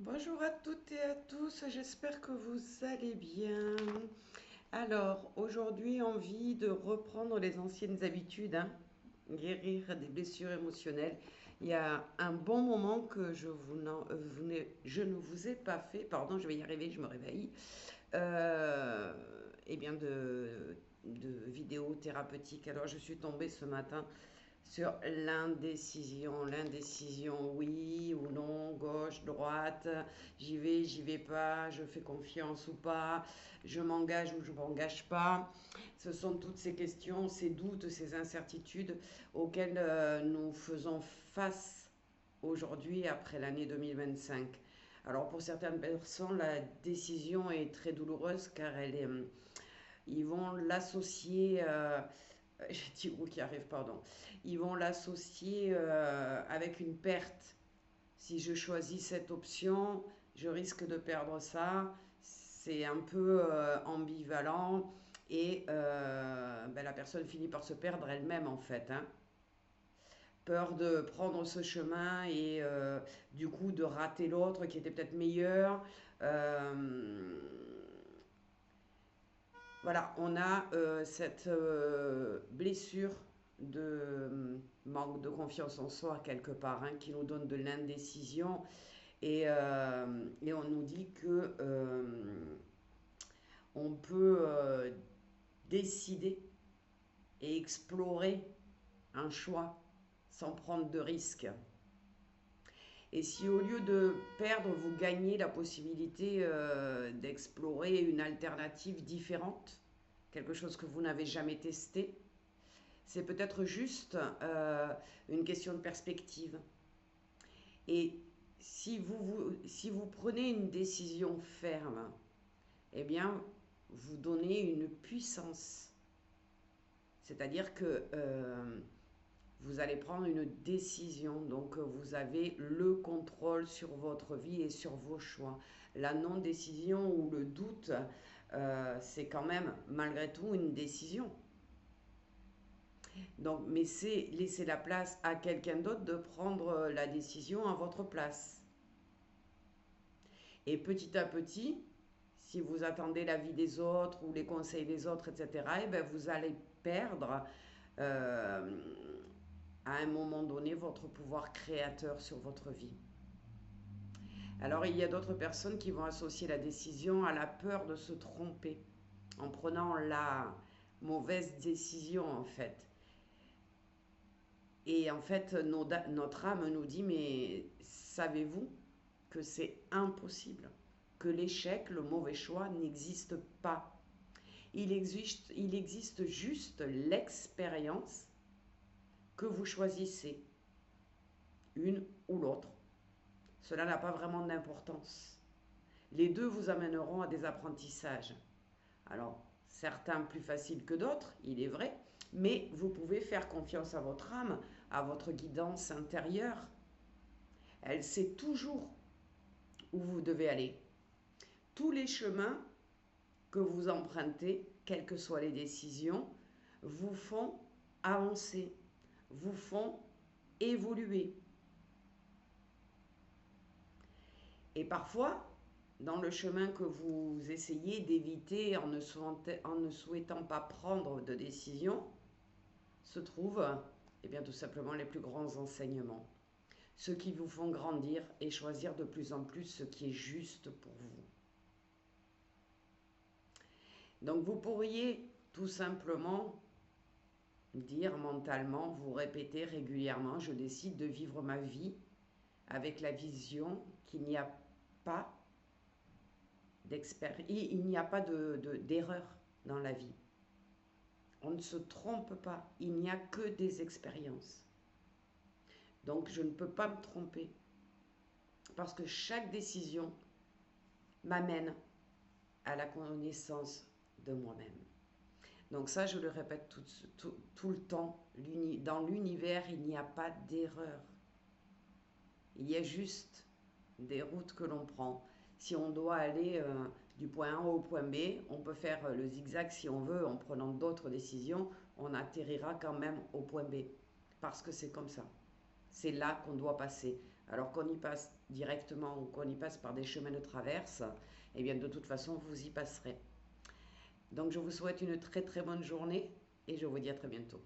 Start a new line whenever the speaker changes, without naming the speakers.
Bonjour à toutes et à tous, j'espère que vous allez bien. Alors, aujourd'hui, envie de reprendre les anciennes habitudes, hein, guérir des blessures émotionnelles. Il y a un bon moment que je ne vous ai pas fait, pardon, je vais y arriver, je me réveille, euh, eh bien de vidéos thérapeutiques. Alors, je suis tombée ce matin sur l'indécision. L'indécision, oui ou non, gauche, droite, j'y vais pas, je fais confiance ou pas, je m'engage ou je m'engage pas. Ce sont toutes ces questions, ces doutes, ces incertitudes auxquelles nous faisons face aujourd'hui après l'année 2025. Alors pour certaines personnes, la décision est très douloureuse car ils vont l'associer j'ai dit ou qui arrive, pardon. Ils vont l'associer avec une perte. Si je choisis cette option, je risque de perdre ça. C'est un peu ambivalent et la personne finit par se perdre elle-même en fait, hein. Peur de prendre ce chemin et du coup de rater l'autre qui était peut-être meilleur. Euh, Voilà, on a cette blessure de manque de confiance en soi quelque part, hein, qui nous donne de l'indécision et on nous dit que on peut décider et explorer un choix sans prendre de risques. Et si au lieu de perdre, vous gagnez la possibilité d'explorer une alternative différente, quelque chose que vous n'avez jamais testé, c'est peut-être juste une question de perspective. Et si vous prenez une décision ferme, eh bien, vous donnez une puissance. C'est-à-dire que vous allez prendre une décision, donc vous avez le contrôle sur votre vie et sur vos choix. La non-décision ou le doute, c'est quand même malgré tout une décision. Donc, mais c'est laisser la place à quelqu'un d'autre de prendre la décision à votre place. Et petit à petit, si vous attendez l'avis des autres ou les conseils des autres, etc., eh ben vous allez perdre euh, à un moment donné votre pouvoir créateur sur votre vie. Alors il y a d'autres personnes qui vont associer la décision à la peur de se tromper en prenant la mauvaise décision en fait. Et en fait, notre âme nous dit, mais savez-vous que c'est impossible, que l'échec, le mauvais choix n'existe pas. Il existe juste l'expérience que vous choisissez, une ou l'autre. Cela n'a pas vraiment d'importance. Les deux vous amèneront à des apprentissages. Alors, certains plus faciles que d'autres, il est vrai, mais vous pouvez faire confiance à votre âme, à votre guidance intérieure. Elle sait toujours où vous devez aller. Tous les chemins que vous empruntez, quelles que soient les décisions, vous font avancer, vous font évoluer. Et parfois, dans le chemin que vous essayez d'éviter en ne souhaitant pas prendre de décision, se trouvent eh bien, tout simplement les plus grands enseignements. Ceux qui vous font grandir et choisir de plus en plus ce qui est juste pour vous. Donc vous pourriez tout simplement dire mentalement, vous répéter régulièrement, je décide de vivre ma vie avec la vision qu'il n'y a pas il n'y a pas d'erreur dans la vie. On ne se trompe pas, il n'y a que des expériences. Donc je ne peux pas me tromper parce que chaque décision m'amène à la connaissance de moi-même. Donc ça, je le répète tout le temps, dans l'univers, il n'y a pas d'erreur. Il y a juste des routes que l'on prend. Si on doit aller du point A au point B, on peut faire le zigzag si on veut en prenant d'autres décisions, on atterrira quand même au point B. Parce que c'est comme ça. C'est là qu'on doit passer. Alors qu'on y passe directement ou qu'on y passe par des chemins de traverse, eh bien de toute façon vous y passerez. Donc je vous souhaite une très très bonne journée et je vous dis à très bientôt.